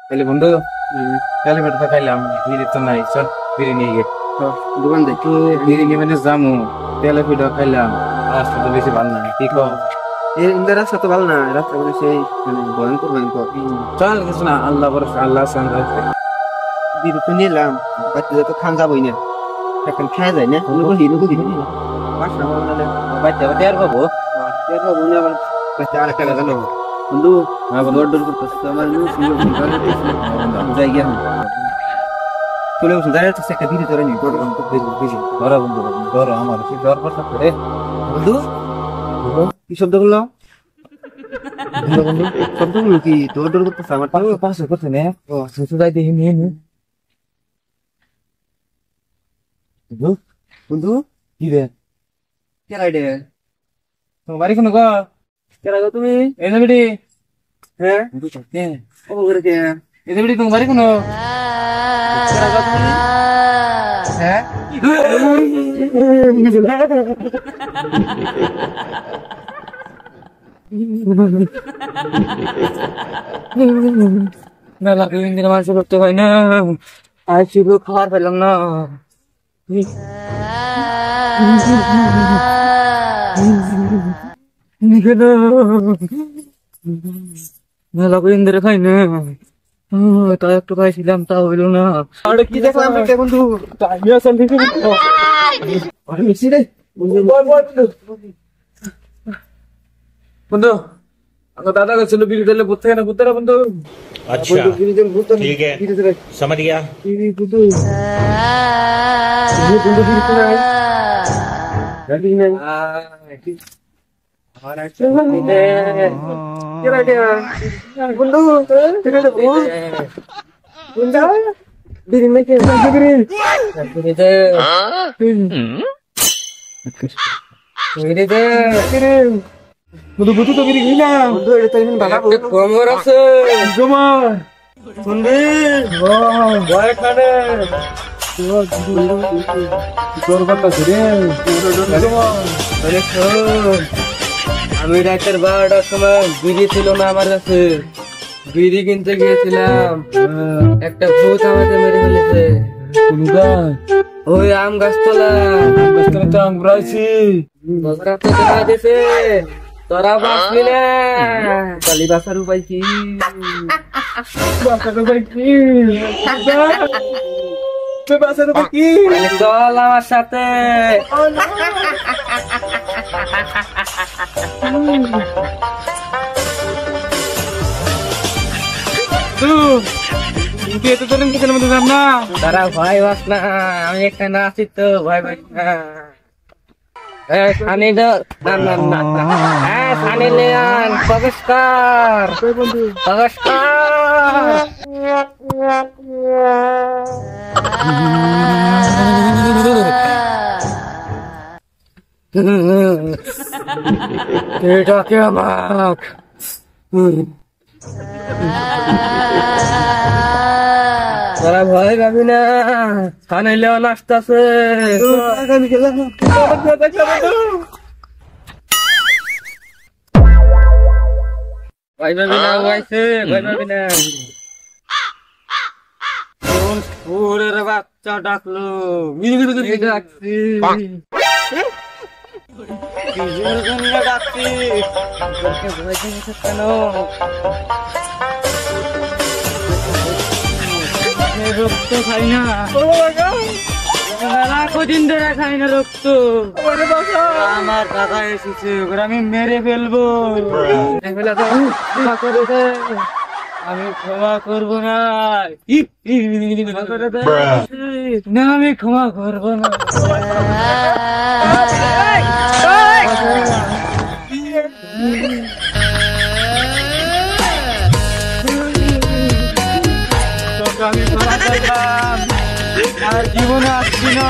তাহলে বন্ধু তাহলে বেটা খাইলাম বিড়ি তো নাই চল বিড়ি নিয়ে গে দোকান দেখি বিড়ি নিয়ে মানে যামু তেলে পিঠা খাইলাম রাস্তা তো বেশি ভালো না কি কর এই রাস্তা তো ভালো না রাস্তা বলে সেই মানে ভয়ঙ্কর চল কিছু না আল্লাহ ভরসা আল্লাহ সামনে বিরু তো নিলাম বাচ্চা তো খান যাবই না এখন খাওয়া যায় না নুকুহি বাসা বললে বাচ্চা বাচ্চা আর পাবো তেল হবে না আবার বাচ্চা আর একটা লাগানো বন্ধু দৌড় করতেছে আমার যাই গিয়া চলে বসুন দাঁড়িয়ে তো একটা বিড়ি ধরে নি ধরো বন্ধু ধরো আমার কি ডর করতে করে বন্ধু কি শব্দ করলো বন্ধু শব্দগুলো কি দৌড় করতেছে আমার পাশে করতে নে ও সুসু যাই দেখি নিয়ে নি বন্ধু বন্ধু কি রে কেরাই রে তোমার বাড়ি কোনো গো কেরাই গো তুমি এই যে বিড়ি হ্যাঁ ও করে কে এই যে বিড়ি তোমার বাড়ি কোনো কেরাই গো তুমি হ্যাঁ মেলা দিন মানুষ করতে হয় না আর ছিল খাবার পেলাম না মেলা দিন ধরে খাই না তাই একটু খাইছিলাম তা হইল না আরে কি দেখলাম রে বন্ধু টাইমে আসল ঠিক আরে মিছি রে বন্ধু আমার দাদা গেছিল বিড়ি দিলে বুঝতে না বুঝতে না বন্ধু अच्छा ठीक है समझ गया বন্ধু বুঝু তো বিড়ি না বন্ধু এটা তো এখন বাগাবো কমর আছে জমার শুনবি ভয় খানে তোর কথা রে আমি রাতের 12টার সময় বিড়ি ছিল না আমার কাছে বিড়ি কিনতে গিয়েছিলাম একটা ভূত আমাকে মেরে ফেলেছে কোন গাছ ওই আম গাছতলা গাছতলা তো আমরা আছি তোরা বাঁচবি না কালি বাসার উপায় কি বাসার ভাই কি বাসার ভাই কি চল আমার সাথে তারা ভয় বাস না আমি এখানে আছি তো ভয় পাই না খানি খানি লিয়ান নমস্কার এটাকে আমার তোরা ভয় পাবি না খানি লিয়ান আসতেছে ভয় পাবি না ভয় পাবি না ওরের বাচ্চা ডাকলো ডাকছি ডাকছি ভয় দিয়েছে কেন রক্ত খাই না কদিন ধরে খাই না রক্ত আমার দাদা এসেছে ওরা আমি মেরে ফেলবো আমি ক্ষমা করবো না না আমি ক্ষমা করবো না আমি ক্ষমা করলাম আর জীবনে আসছি না